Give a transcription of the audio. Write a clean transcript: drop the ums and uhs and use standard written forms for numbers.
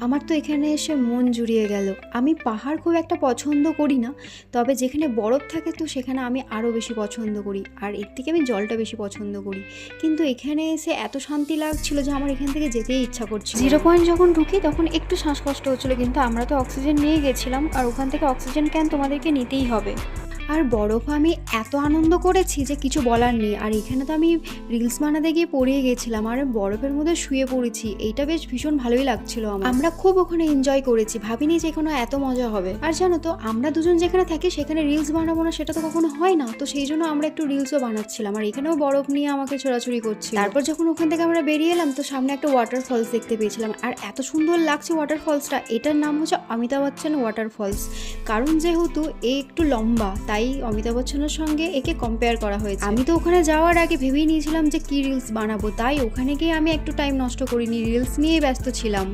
আমার তো এখানে এসে মন জুড়িয়ে গেল। আমি পাহাড় খুব একটা পছন্দ করি না, তবে যেখানে বরফ থাকে তো সেখানে আমি আরও বেশি পছন্দ করি, আর এর থেকে আমি জলটা বেশি পছন্দ করি। কিন্তু এখানে এসে এত শান্তি লাগছিল যে আমার এখান থেকে যেতেই ইচ্ছা করছিল। 0 পয়েন্ট যখন ঢুকি তখন একটু শ্বাসকষ্ট হচ্ছিলো, কিন্তু আমরা তো অক্সিজেন নিয়ে গেছিলাম, আর ওখান থেকে অক্সিজেন ক্যান তোমাদেরকে নিতেই হবে। আর বরফ আমি এত আনন্দ করেছি যে কিছু বলার নেই। আর এখানে তো আমি রিলস বানাতে গিয়ে পড়িয়ে গেছিলাম, আর বরফের মধ্যে শুয়ে পড়েছি। এইটা বেশ ভীষণ ভালোই লাগছিল আমার। আমরা খুব ওখানে এনজয় করেছি, ভাবিনি যে এখানে এত মজা হবে। আর জানো তো, আমরা দুজন যেখানে থাকি সেখানে রিলস বানাবো না সেটা তো কখনো হয় না, তো সেই জন্য আমরা একটু রিলসও বানাচ্ছিলাম। আর এখানেও বরফ নিয়ে আমাকে ছোড়াছুড়ি করছি। তারপর যখন ওখান থেকে আমরা বেরিয়ে এলাম তো সামনে একটা ওয়াটার ফলস দেখতে পেয়েছিলাম, আর এত সুন্দর লাগছে ওয়াটার ফলসটা। এটার নাম হচ্ছে অমিতাভ বচ্চন ওয়াটার ফলস, কারণ যেহেতু এ একটু লম্বা তাই অমিতাভ বচ্চনের সঙ্গে একে কম্পেয়ার করা হয়েছে। আমি তো ওখানে যাওয়ার আগে ভেবেই নিয়েছিলাম যে কি রিলস বানাবো, তাই ওখানে গিয়ে আমি একটু টাইম নষ্ট করিনি, রিলস নিয়েই ব্যস্ত ছিলাম।